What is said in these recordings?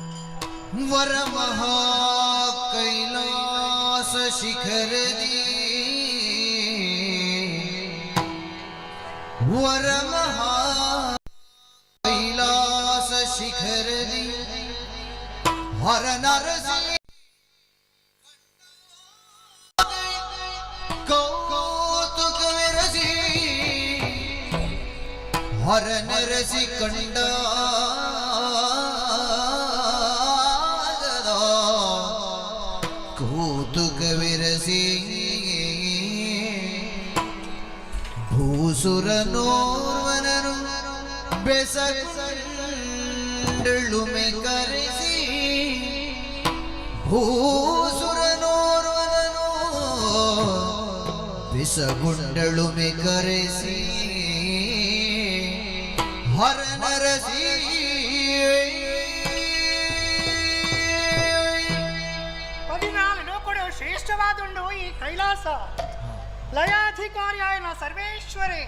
वर महा कैलास शिखर दी वर महा कैलास शिखर दी हर नरसिंह कौतुक विरसी हर नरसी कंडा ಭೂಸುರನೋರ್ವನನು ಬೆಸಗಂಡಳುಮೆ ಕರೆಸಿ ಭೂಸುರನೋರ್ವನನು ಬೆಸಗುಂಡಳುಮೆ ಕರೆಸಿ ಹರ ನರಸಿ ಪದಿನಾಲ್ಕು ಕೊಡು ಶ್ರೇಷ್ಠವಾದುಂಡು ಈ ಕೈಲಾಸ ಲಯಾಧಿಕಾರಿ ಆಯನ ಸರ್ವೇಶ್ವರೇ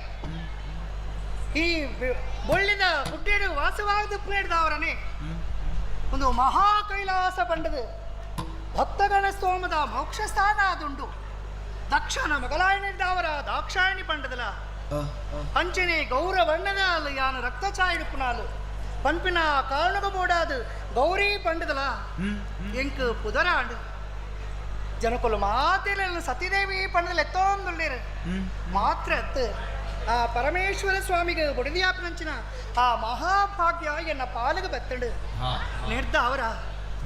ಈ ಬೊಳ್ಳಿದ ಗುಡ್ಡೆಡು ವಾಸವಾದ ಪೇಡ್ದವರನೇ ಒಂದು ಮಹಾ ಕೈಲಾಸ ಪಂಡದು ಭಕ್ತಗಣ ಸ್ತೋಮದ ಮೋಕ್ಷ ಸ್ಥಾನ ಅದುಂಡು ದಕ್ಷನ ಮಗಲಾಯನಿದ್ದವರ ದಾಕ್ಷಾಯಣಿ ಪಂಡದಲ ಅಂಚನೆ ಗೌರ ಬಣ್ಣದ ಯಾನ ರಕ್ತ ಚಾಯಿಡುಪುನಾಲು ಪಂಪಿನ ಕಾರಣಗ ಬೋಡಾದು ಗೌರಿ ಪಂಡದಲ ಎಂಕ್ ಪುದರಾಂಡು ಜನಕೊಲು ಮಾತಿಲ್ಲ ಸತಿದೇವಿ ಪಣದಲ್ಲಿ ಎತ್ತೊಂದುಳ್ಳೇರು ಮಾತ್ರ ಎತ್ತು ಆ ಪರಮೇಶ್ವರ ಸ್ವಾಮಿಗೆ ಬುಡಿದಿಯಾಪನಂಚಿನ ಆ ಮಹಾಭಾಗ್ಯ ಎನ್ನ ಪಾಲಗ ಬತ್ತಂಡು ನಿರ್ದ ಅವರ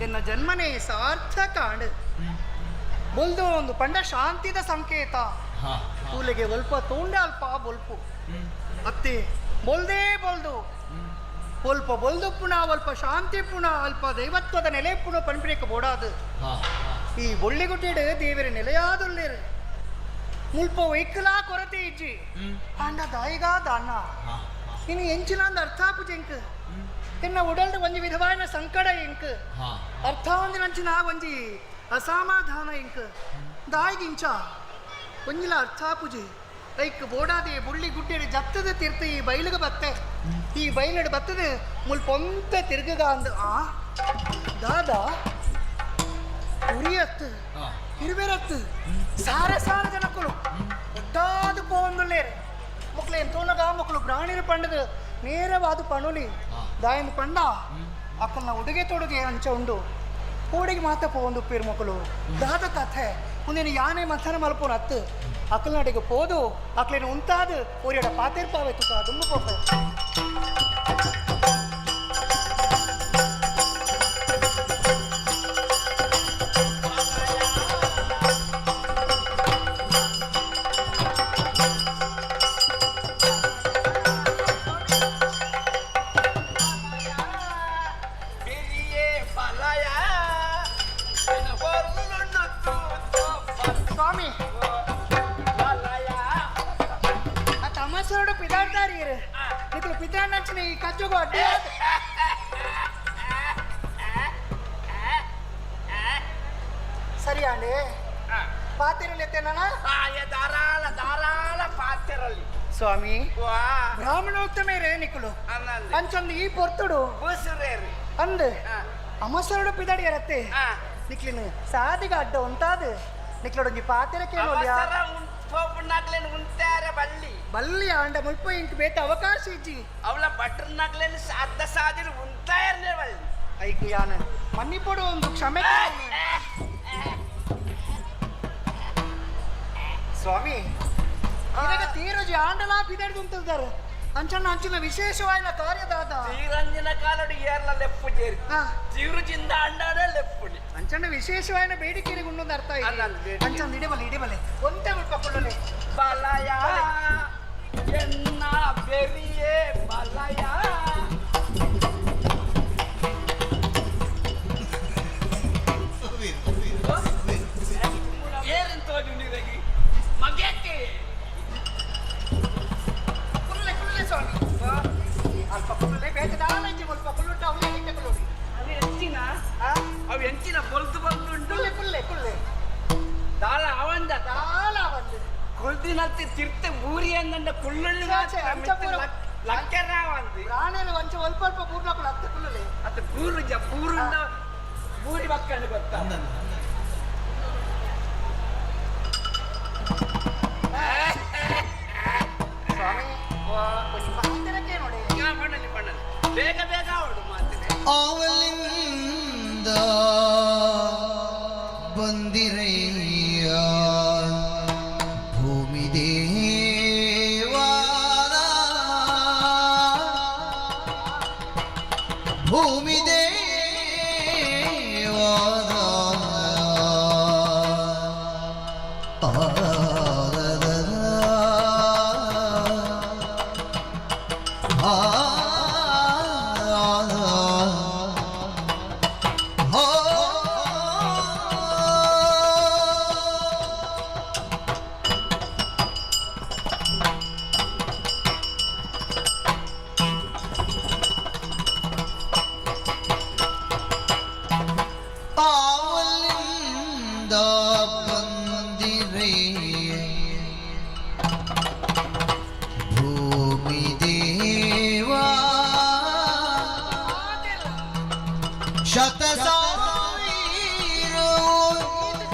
ಎನ್ನ ಜನ್ಮನೆ ಸಾರ್ಥಕ ಅಂಡು ಬೊಲ್ದು ಒಂದು ಪಂಡ ಶಾಂತಿದ ಸಂಕೇತ ಕೂಲಿಗೆ ಒಲ್ಪ ತೋಂಡ ಅಲ್ಪ ಬೊಲ್ಪು ಅತ್ತೆ ಬೊಲ್ದೇ ಬೊಲ್ದು ಒಲ್ಪ ಬೊಲ್ದು ಪುನಃ ಅಲ್ಪ ಶಾಂತಿ ಪುನಃ ಅಲ್ಪ ದೈವತ್ವದ ನೆಲೆ ಪುನಃ ಪಂಪಿರೇಕ ಬೋಡಾದು ಈ ಬೊಳ್ಳಿಗುಟ್ಟಿಡು ದೇವರ ನೆಲೆಯಾದುಳ್ಳೇರು ಮುಲ್ಪ ವೈಕಲಾ ಕೊರತೆ ಇಜ್ಜಿ ಅಂಡ ದಾಯಿಗಾ ದಾನ ಇನ್ನು ಎಂಚಿನಂದು ಅರ್ಥಾಪು ಎಂಕ್ ಇನ್ನ ಉಡಲ್ದು ಒಂಜಿ ವಿಧವಾಯಿನ ಸಂಕಟ ಎಂಕ್ ಅರ್ಥ ಒಂದಿನಂಚಿನ ಒಂಜಿ ಅಸಮಾಧಾನ ಎಂಕ್ ದಾಯಿಗಿಂಚ ಒಂಜಿಲ ಅರ್ಥಾಪುಜಿ ಲೈಕ್ ಬೋಡಾದೆ ಬುಳ್ಳಿ ಗುಡ್ಡೆಡು ಜತ್ತದ ತೀರ್ಥ ಈ ಬೈಲಿಗೆ ಬತ್ತೆ ಈ ಬೈಲಡು ಬತ್ತದ ಮುಲ್ಪೊಂತ ತಿರ್ಗಗ ಅಂದ ಆ ದಾದಾ ಉರಿಯತ್ತು ಇರುವೆರತ್ತು ಸಾರ ಸಾರ ಜನಕ್ಕಳು ಒಟ್ಟಾದು ಪೋಂದುಳ್ಳೇರು ಮಕ್ಕಳು ಎಂತೋನಗ ಮಕ್ಕಳು ಪ್ರಾಣಿರು ಪಂಡದು ನೇರವಾದ ಪಣುಲಿ ದಾಯಂದು ಪಂಡ ಅಕ್ಕಲ್ನ ಉಡುಗೆ ತೊಡುಗೆ ಅಂಚ ಉಂಡು ಕೋಡಿಗೆ ಮಾತ ಪೋಂದು ಪೇರು ಮಕ್ಕಳು ದಾದ ಕಥೆ ಮುಂದಿನ ಯಾನೆ ಮಥನ ಮಲ್ಪೋನ ಅತ್ತು ಅಕ್ಕಲ್ನಡೆಗೆ ಪೋದು ಅಕ್ಕಲೇನು ಉಂಟಾದು ಒರಿಯಡ ಪಾತಿರ್ಪಾವೆ ತುಕ ತುಂಬ ಪೋಪ ಸರಿಯಾಂಡೆ ಪಾತಿರಲಿತ್ತೇನ ಧಾರಾಳ ಧಾರಾಳ ಪಾತಿರಲಿ ಸ್ವಾಮಿ ಬ್ರಾಹ್ಮಣೋತ್ತಮೇ ರೇಣಿಕುಲು ಅಂಚೊಂದು ಈ ಪೊರ್ತುಡು ಬೂಸುರೇರಿ ಅಂದು ಅಮಸರುಡು ಪಿದಾಡಿ ಇರತ್ತೆ ನಿಕ್ಲಿನ ಸಾದಿಗ ಅಡ್ಡ ಉಂಟಾದು ನಿಕ್ಲೊಡೊಂಜಿ ಪಾತಿರಕ್ಕೆ ನಗ್ಲೇನು ಉಂತಾರೆ ಬಳ್ಳಿ ಬಲ್ಲಿ ಅಂಡ ಮುಲ್ಪ ಇಂಕ್ ಬೇಟ ಅವಕಾಶ ಇಜ್ಜಿ ಅವಳ ಬಟ್ರ ನಗ್ಲೇನು ಸಾಧ್ಯ ಸಾದಿರು ಉಂತಾಯರ್ನೇ ಬಳ್ಳಿ ಐಕು ಯಾನ ಮನ್ನಿಪೊಡು ಒಂದು ಕ್ಷಮೆ ಸ್ವಾಮಿ ಈಗ ತೀರಜಿ ಆಂಡಲಾ ಪಿದಾಡಿ ಉಂಟಿದ್ದಾರೆ ಅಂಚನ ಅಂಚಿನ ವಿಶೇಷವಾದ ಕಾರ್ಯದಾದ ತೀರಂಜಿನ ಕಾಲಡಿ ಏರ್ಲ ಲೆಪ್ಪು ಜೇರಿ ತೀರುಜಿಂದ ಅಂಡಾನೆ ಲೆಪ್ಪುಡಿ ಅಂಚನ ವಿಶೇಷವಾದ ಬೇಡಿಕೆಗೆ ಉಣ್ಣೊಂದು ಅರ್ಥ ಇದೆ ಅಂಚನ ಇಡಬಲೆ ಒಂದೇ ಮುಳ್ಕೊಳ್ಳೆ ಬಲಯ ಎನ್ನ ಬೆರಿಯೇ ಬಲಯ ಏರಿಂತೋಡಿ ನೀರಾಗಿ ಮಗ್ಯಾಕೆ ಸ್ವಾಮಿ ಅಲ್ಪ ಕುಳ್ಳೆ ಬೇಕದಾಲಂಜಿ ಸ್ವಲ್ಪ ಕುಳ್ಳುಟ್ಟ ಅವನೇ ಇಟ್ಟಕೊಳ್ಳಿ ಅವು ಎಂಚಿನ ಅವು ಎಂಚಿನ ಬೊಲ್ದು ಬಲ್ದುಂಡು ಕುಳ್ಳೆ ದಾಳ ಅವಂದ ದಾಳ ಬಂದು ಕುಳ್ದಿನತ್ತಿ ತಿರ್ತೆ ಊರಿ ಅಂದಂಡ ಕುಳ್ಳುಳ್ಳಿ ಲಕ್ಕರ ಒಂದು ಪ್ರಾಣಿಯಲ್ಲಿ ಒಂಚ ಸ್ವಲ್ಪ ಪೂರ್ಣ ಹತ್ತು ಕುಳ್ಳೆ ಅದು ಪೂರಿಂದ ಬೂರಿ ಮಕ್ಕಳು ಗೊತ್ತಾ ಸ್ವಾಮಿ ಒಂದು ಮಾತಿನಕ್ಕೆ ನೋಡಿ ಪಣ್ಣಲ್ಲಿ ಬೇಗ ಬೇಗ ಅವಳು ಮಾತಿದೆ ಅವಲಿಂದ ಬಂದಿರಯ್ಯ ಭೂಮಿ ದೇವಾದ ಭೂಮಿ ದೇವಾದ ಅವಲಿಂದ ಬಂದಿರೆ ಭೂಮಿ ದೇವಾ ಶತ ಸಾವಿರ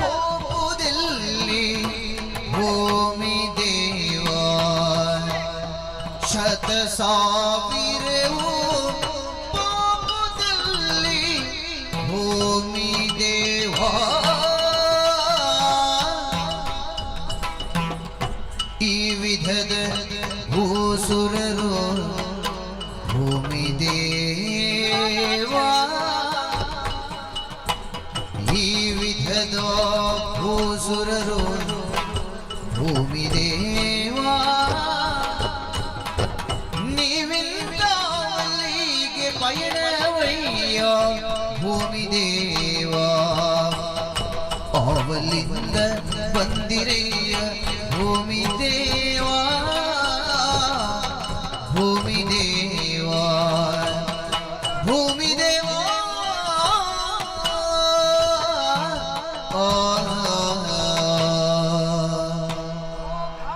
ಹೋಗುವುದಿಲ್ಲಿ ಭೂಮಿ ದೇವಾ ಶತ ಸಾವಿರವು ಹೋಗುವುದಿಲ್ಲಿ ಭೂಮಿ ದೇವಾ ಈ ವಿಧದ ಭೂಸುರರು ಭೂಮಿ ದೇವಾ ಈ ವಿಧದ ಭೂಸುರರು ಭೂಮಿ ದೇವಾ ನೀವಿಂದ ಅಲ್ಲಿಗೆ ಪಯಣವಯ್ಯ ಭೂಮಿ ದೇವಾ ಅವಲಿಂದ ಬಂದಿರೆಯ ಭೂಮಿ ದೇವಾ ಭೂಮಿ ದೇವಾ ಭೂಮಿ ದೇವಾ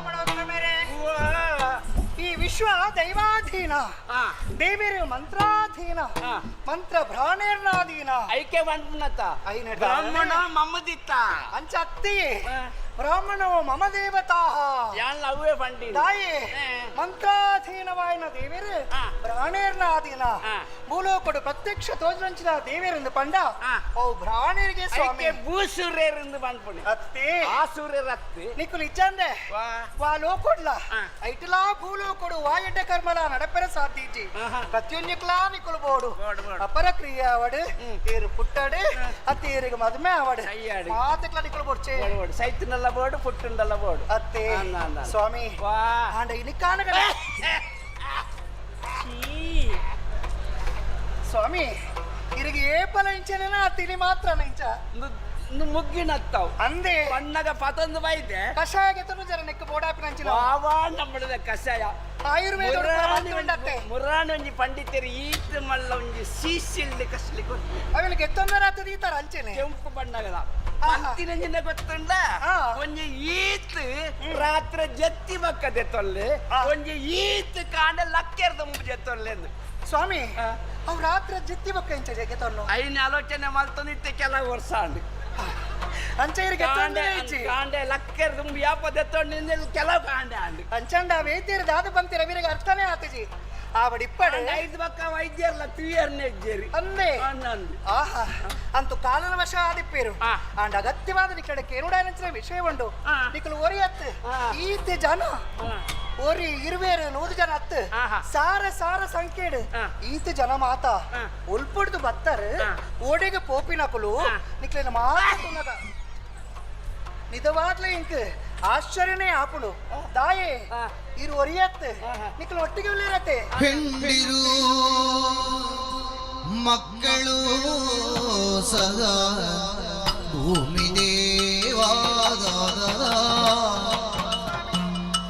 ಬ್ರಾಹ್ಮಣ ಮೇರೆ ಈ ವಿಶ್ವ ದೈವಾಧೀನ ದೇವಿರು ಮಂತ್ರಾಧೀನ ಮಂತ್ರ ಭ್ರಾಣೇರ್ನಾಧೀನ ಐಕೆ ಬಂದ್ನತ್ತ ಐನ ಬ್ರಾಹ್ಮಣ ಮಮ್ಮದಿತ್ತ ಅಂಚ ಅತ್ತಿ ಬ್ರಾಹ್ಮಣವು ಮಮ ದೇವತಾ ಯಾನ್ ಅವೇ ಬಂಡಿ ತಾಯಿ ಮಂತ್ರಾಧೀನವಾಯಿನ ದೇವಿರು ಭ್ರಾಣೇರ್ನಾಧೀನ ಭೂಲೋಕಡು ಪ್ರತ್ಯಕ್ಷ ತೋಜರಂಚಿನ ದೇವಿರಿಂದ ಪಂಡ ಅವು ಭ್ರಾಣೇರಿಗೆ ಸ್ವಾಮಿ ಭೂಸೂರ್ಯರಿಂದ ಬಂದ್ಪುಣಿ ಅತ್ತಿ ಆ ಸೂರ್ಯರ ಅತ್ತಿ నీకు ఇచ్చందే వా లోకొడ్లా ఐటిలా భూలోకుడు వాయట కర్మల నడపెర సాధించి ప్రత్యున్యకులా నికులు పోడు అపర క్రియావడు తీరు పుట్టాడు ఆ తీరుగా మధుమే ఆవాడు మాతట్లా నికులు పొడిచే సైతునల్ల బోడు పుట్టుండల్ల బోడు అత్తే స్వామి ఆండ ఇనికాన కదా స్వామి ఇరిగి ఏ ఫలించనేనా తిని మాత్రం ఇంచా ಮುಗ್ಗಿನತ್ತಾವ್ ಅಂದೆ ಬಣ್ಣಗ ಪತಂದು ಬೈದೆ ಕಷಾಯ ಗೆತನು ಜರ ನೆಕ್ಕ ಬೋಡಾಪಿನಂಚಿನ ಬಾಬಾ ನಮ್ಮಡದ ಕಷಾಯ ಆಯುರ್ವೇದ ಮುರಾಣ ಒಂಜಿ ಪಂಡಿತರು ಈತ ಮಲ್ಲ ಒಂಜಿ ಸೀಸಿಲ್ಡಿ ಕಸ್ಲಿ ಕೊಟ್ಟು ಅವೆಲ್ಲ ಗೆತ್ತೊಂದರ ಹತ್ತದ ಈ ತರ ಅಂಚೆನೆ ಕೆಂಪು ಬಣ್ಣಗದ ಅಂತಿನಂಜಿನ ಗೊತ್ತುಂಡ ಒಂಜಿ ಈತ್ ರಾತ್ರಿ ಜತ್ತಿ ಬಕ್ಕದೆ ತೊಲ್ಲೆ ಒಂಜಿ ಈತ್ ಕಾಂಡ ಲಕ್ಕೆರ್ದ ಮುಂಬು ಜತ್ತೊಲ್ಲೆ ಸ್ವಾಮಿ ಅವ್ ರಾತ್ರಿ ಜತ್ತಿ ಬಕ್ಕ ಇಂಚ ಗೆತ್ತೊನ್ನು ಐನ ಆಲೋಚನೆ ಮಾಡ್ತೊಂದಿತ್ತೆ ಕೆಲವು ವರ್ಷ ಅಂಡ್ ಅಂಚ ಇರಿಗೆ ಕಾಂಡೆ ಲಕ್ಕೆರ್ದ ಮುಂಬು ಯಾಪ ದೆತ್ತೊಂಡಿಂದ ಕೆಲವು ಕಾಂಡೆ ಅಂಡ್ ಅಂಚಂಡ ವೈದ್ಯರು ದಾದು ಬಂತಿರ ವೀರಿಗೆ ಅರ್ಥನೇ ಆತಜಿ ಆವಡಿಪ್ಪಡೆ 5 ಬಕ್ಕ ವೈದ್ಯರ್ಲ ತುಯರ್ನೆ ಇದ್ದೇರಿ ಅಂದೆ ಆಹಾ ಅಂತೂ ಕಾಲನ ವಶ ಆದಿಪ್ಪೇರು ಅಂಡ್ ಅಗತ್ಯವಾದ ನಿಕಡೆ ಕೇರುಡಾಯನಂಚಿನ ವಿಷಯ ಉಂಡು ನಿಕಲು ಒರಿಯತ್ತು ಈತೆ ಜನ ಓರಿ ಇರುವೇರು 100 ಜನ ಅತ್ತು ಸಾರ ಸಾರ ಸಂಖ್ಯೆಡು ಈತ ಜನ ಮಾತ ಉಲ್ಪುಡ್ದು ಬತ್ತರು ಓಡಿಗೆ ಪೋಪಿನಕುಲು ನಿಕ್ಲಿನ ಮಾತುನದ ನಿಜವಾಗ್ಲೇ ಇಂಕ ಆಶ್ಚರ್ಯನೇ ಆಪುಡು ದಾಯೆ ಇರು ಒರಿಯತ್ತೆ ನಿಕ್ಲು ಒಟ್ಟಿಗೆ ಇರತ್ತೆ ಹೆಂಡಿರು ಮಕ್ಕಳು ಸದಾ ಭೂಮಿ ದೇವಾದ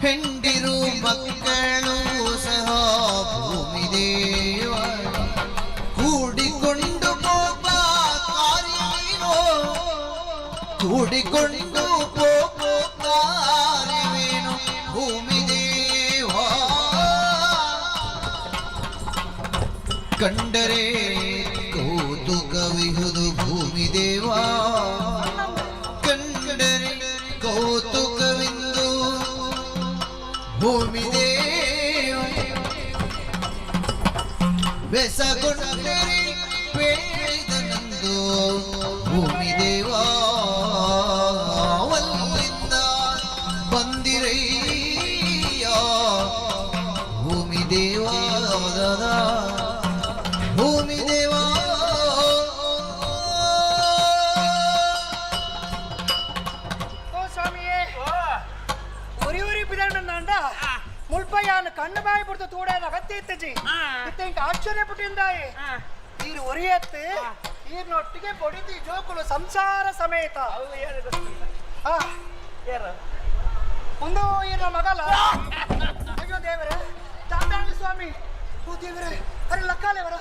ಹೆಂಡಿರು ಮಕ್ಕಳು ಸಹ ಭೂಮಿ ದೇವ ಕೂಡಿಕೊಂಡು ಹೋಗ ಕಾರ್ಯವೇನೋ ಕೂಡಿಕೊಂಡು ಹೋಗ ಕಾರ್ಯವೇನು ಭೂಮಿ ದೇವ ಕಂಡರೆ ಭಕ್ತರಿ ಬೇಡಿದನಂದು ಭೂಮಿ ದೇವಾ ವಲ್ಲಿಂದ ಬಂದಿರಯ್ಯ ಭೂಮಿ ದೇವಾ ಭೂಮಿ ದೇವಾ ಓ ಸ್ವಾಮಿಯೇ ಉರಿ ಬಿದ್ದಾಂಡ ಮುಲ್ಪಯ್ಯನ ಕಣ್ಣು ಬಾಯಿ ಬಿಡ್ತು ತೂಡೇನ ಅಗತ್ಯ ಇತ್ತಜಿ ಇತ್ತ ಇಂಕ ಆಶ್ಚರ್ಯಪಟ್ಟಿಂದಾಯಿ ಈರು ಒರಿಯತ್ತು ಈರ್ನೊಟ್ಟಿಗೆ పొడిది ಜೋಕುಲು ಸಂಸಾರ ಸಮೇತ ಒಂದು ಈರ್ನ ಮಗಲ ಅಯ್ಯೋ ದೇವರೇ ತಾಂಡಾಂಗ ಸ್ವಾಮಿ ಓ ದೇವರೇ ಅರೆ ಲಕ್ಕಾಲೇವರ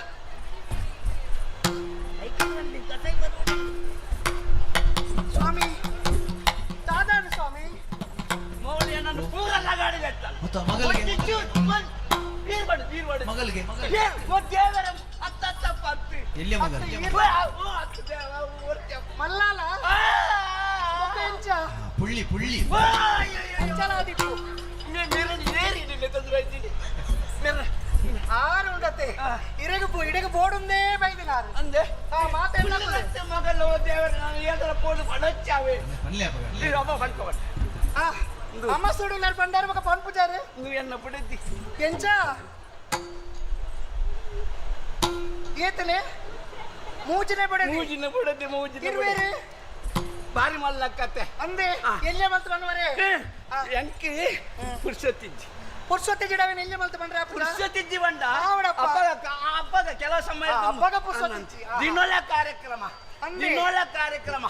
ಸ್ವಾಮಿ ತಾಂಡಾಂಗ ಸ್ವಾಮಿ ಮಗಳಿಗೆ ಎಲ್ಲಿ ಮಗಲ್ ಮಲ್ಲಾಲ ಪುಳ್ಳಿ ಪುಳ್ಳಿ ಅಂಚಲಾದಿತ್ತು ಆರು ಉಂಡತ್ತೆ ಇಡಗ ಬೋಡುಂದೇ ಬೈದಿನಾರು ಅಂದೆ ಮಾತಾಡ ಮಗಲು ದೇವರ ನಾನು ಏತರ ಪೋದು ಪಡಚ್ಚಾವೆ అమ్మ చూడు నేను పండారు ఒక పని పూజారు నువ్వు ఎన్న పడద్ది ఎంచా ఈతనే ಮೂಜಿನೇ ಪಡದ್ದಿ ಇರುವೇರಿ ಬಾರಿ ಮಲ್ಲಕ್ಕತ್ತೆ ಅಂದೆ ಎಲ್ಲೇ ಮಂತ್ರ ಅನ್ನವರೇ ಎಂಕಿ ಪುರ್ಸೊತ್ತಿಜ್ಜಿ ಪುರ್ಸೊತ್ತಿ ಜಿಡವೆ ಎಲ್ಲೇ ಮಂತ್ರ ಬಂದ್ರೆ ಪುರ್ಸೊತ್ತಿಜ್ಜಿ ಬಂಡ ಆವಡಪ್ಪ ಹಬ್ಬದ ಕೆಲವು ಸಮಯ ಹಬ್ಬಗ ಪುರ್ಸೊತ್ತಿಜ್ಜಿ ದಿನೊಳ ಕಾರ್ಯಕ್ರಮ ದಿನೋಳ ಕಾರ್ಯಕ್ರಮ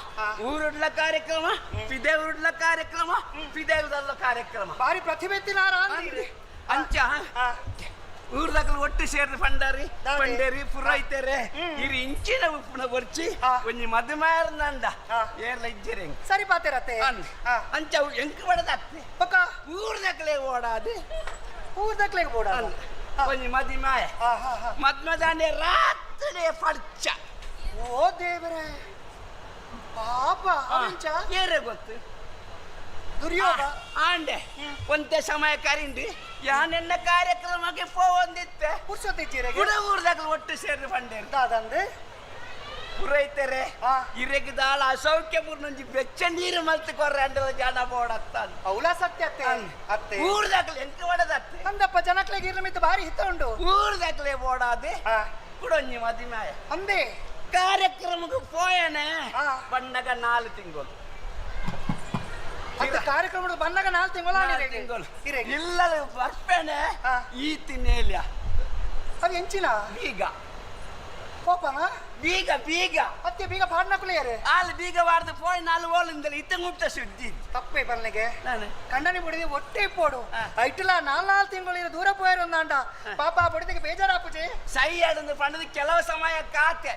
ಊರುಡ್ಲ ಕಾರ್ಯಕ್ರಮ ಪಿದೇವುಡ್ಲ ಕಾರ್ಯಕ್ರಮ ಪಿದೇವುದಲ್ಲ ಕಾರ್ಯಕ್ರಮ ಬಾರಿ ಪ್ರತಿಭೆ ಎತ್ತಿನಾರ ಅಂಚ ಊರ್ದಾಗಲು ಒಟ್ಟು ಸೇರಿ ಪಂಡೇರಿ ಪುರೈತೆರೆ ಇರಿ ಇಂಚಿನ ಉಪ್ಪುನ ಬರ್ಚಿ ಒಂಜಿ ಮದುಮಾರ್ನಂಡ ಏರ್ಲ ಇಜ್ಜೆರೆ ಸರಿ ಪಾತೆರತ್ತೆ ಅಂಚ ಎಂಕ್ ಬಡದತ್ತೆ ಒಕ್ಕ ಊರ್ದಾಗಲೇ ಓಡಾದು ಊರ್ದಾಗ್ಲೆಗೆ ಬೋಡ ಒಂಜಿ ಮದಿಮಾಯ ಮದ್ಮದಾಂಡೆ ರಾತ್ರಿ ಪಡ್ಚ ಓ ದೇವರೇ ಪಾಪ ಅವಂಚ ಏರೆ ಗೊತ್ತು ದುರ್ಯೋಗ ಆಂಡೆ ಒಂದೇ ಸಮಯ ಕರಿಂಡಿ ಯಾನೆನ್ನ ಕಾರ್ಯಕ್ರಮಕ್ಕೆ ಪೋವಂದಿತ್ತೆ ಪುರ್ಸೊತ್ತಿಜ್ಜಿರೆಗೆ ಊರ್ದಾಗಲು ಒಟ್ಟು ಸೇರಿ ಪಂಡೇರಿ ದಾದಂದೆ ಪುರೈತೆರೆ ಇರೆಗಿದಾಳ ಅಸೌಖ್ಯ ಪೂರ್ಣಂಜಿ ಬೆಚ್ಚ ನೀರು ಮಲ್ತು ಕೊರ್ರೆ ಅಂಡಲ ಜನ ಬೋಡತ್ತ ಅವಳ ಸತ್ಯ ಅತ್ತೆ ಅತ್ತೆ ಊರ್ದಾಗಲು ಎಂಕ ಬಡದತ್ತೆ ಅಂದಪ್ಪ ಜನಕ್ಲೆಗೆ ಇರ್ಲಮಿತ್ತು ಬಾರಿ ಹಿತ ಉಂಡು ಊರ್ದಾಗಲೇ ಬೋಡಾದೆ ಕುಡೊಂಜಿ ಮದಿಮಾಯ ಅಂದೆ ಕಾರ್ಯಕ್ರಮಕ್ಕೆ ಪೋಯನೆ ಬಂಡಗ 4 ತಿಂಗಳು ಅಂತ ಕಾರ್ಯಕ್ರಮದ ಬಂದಾಗ 4 ತಿಂಗಳು ಇಲ್ಲಲು ಬರ್ಪೇನೆ ಈ ತಿನ್ನೇಲ್ಯ ಅದು ಎಂಚಿನ ಬೀಗ ಕೋಪನ ಬೀಗ ಬೀಗ ಮತ್ತೆ ಬೀಗ ಪಾಡ್ನಕುಲಿಯರೆ ಆಲ್ ಬೀಗ ವಾರ್ದು ಪೋಯ್ 4 ಓಲಿಂದಲ ಇತ್ತ ಮುಟ್ಟ ಸುದ್ದಿ ತಪ್ಪೇ ಬನ್ನಿಗೆ ನಾನು ಕಂಡನಿ ಬುಡಿದಿ ಒಟ್ಟೆ ಪೋಡು ಐಟ್ಲ 4 ತಿಂಗಳು ದೂರ ಪೋಯರು ಒಂದಾಂಡ ಪಾಪ ಬುಡಿದಿಗೆ ಬೇಜಾರಾಪುಜಿ ಸೈ ಆಡಂದು ಪಂಡದ ಕೆಲವು ಸಮಯ ಕಾತೆ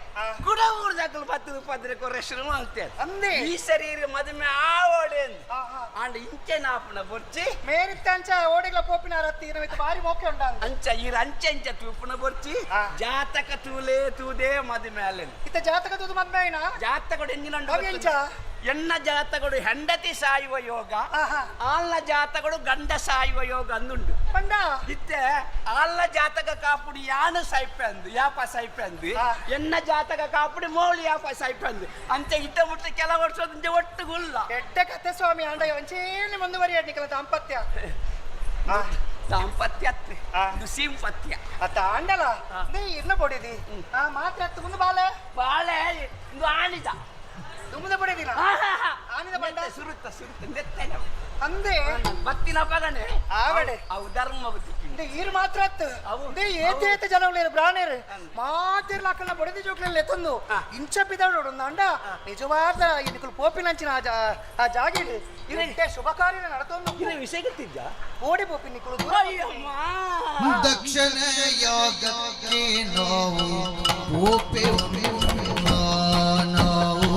ಕುಡ ಊರ್ದಾಕಲು ಬತ್ತದು ಪದ್ರೆ ಕೊರೆ ಶ್ರಮ ಅಂತೆ ಅಂದೆ ಈ ಶರೀರ ಮದುವೆ ಆ ಓಡೆ ಆಂಡ ಇಂಚೆ ನಾಪನ ಬರ್ಚಿ ಮೇರಿತ್ತಂಚ ಓಡಿಗಳ ಪೋಪಿನ ರತ್ತಿ ಇರವಿತ್ತು ಬಾರಿ ಮೋಕೆ ಉಂಡಾಂಗ ಅಂಚ ಈರ ಅಂಚೆ ಅಂಚೆ ತೂಪನ ಬರ್ಚಿ ಜಾತಕ ತೂಲೆ ತೂದೆ ಮದುವೆ ಅಲ್ಲ ಇತ್ತ ಜಾತಕ ತೂದು ಮದ್ವೆ ಐನ ಜಾತಕಡು ಎಂಜಿನ ಎಂಚ ಎನ್ನ ಜಾತಕಡು ಹೆಂಡತಿ ಸಾಯುವ ಯೋಗ ಆಲ್ನ ಜಾತಕಡು ಗಂಡ ಸಾಯುವ ಯೋಗ ಅಂದುಂಡು ಪಂಡ ಇತ್ತೆ ಆಲ್ನ ಜಾತಕ ಕಾಪುಡಿ ಯಾನು ಸೈಪೆ ಅಂದು ಯಾಪ ಸೈಪೆ ಅಂದು ಎನ್ನ ಜಾತಕ ಕಾಪುಡಿ ಮೌಳಿ ಯಾಪ ಸೈಪೆ ಅಂದು ಅಂಚೆ ಇತ್ತ ಮುಟ್ಟ ಕೆಲ ವರ್ಷದಿಂದ ಒಟ್ಟು ಗುಲ್ಲ ಎಡ್ಡ ಕತೆ ಸ್ವಾಮಿ ಅಂಡ ಒಂಚೇನೆ ಮುಂದುವರಿಯಾಡ್ನಿಕಲ ದಾಂಪತ್ಯ ದಾಂಪತ್ಯ ಸಿಂಪತ್ಯ ಅತ್ತ ಅಂಡಲ ನೀ ಇರ್ನ ಬೊಡಿದಿ ಮಾತ್ರ ಮುಂದೆ ಬಾಳೆ ಬಾಳೆ ಇದು ಆಣಿದ ತುಂಬದ ಬಡಿದಿನ ಆನಿದ ಬಂಡ ಸುರುತ್ತ ನೆತ್ತನೆ ಅಂದೆ ಬತ್ತಿನ ಪಗನೆ ಆವಡೆ ಅವು ಧರ್ಮ ಬದುಕಿ ಈರು ಮಾತ್ರ ಏತೇತ ಜನಗಳು ಬ್ರಾಣೇರು ಮಾತಿರ್ಲಾಕಲ್ಲ ಬಡದಿ ಜೋಕ್ಲೆಲ್ಲ ಎತ್ತಂದು ಇಂಚ ಬಿದ್ದವಳು ಅಂಡ ನಿಜವಾದ ಇದಕ್ಕೂ ಪೋಪಿನಂಚಿನ ಆ ಜಾಗಿಡು ಇದಕ್ಕೆ ಶುಭ ಕಾರ್ಯ ನಡತೊಂದು ವಿಷಯ ಗೊತ್ತಿದ್ದ ಓಡಿ ಪೋಪಿ ನಿಕ್ಕಳು ದಕ್ಷಿಣ ಯಾಗಕ್ಕೆ ನಾವು ಪೋಪೆ ನಾವು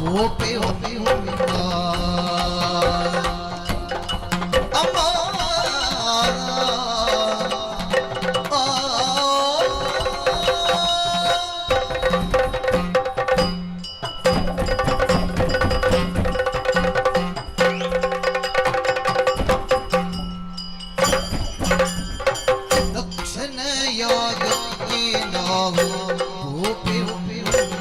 ಪೋಪೆ ಅಮ್ಮ ದಕ್ಷಿಣ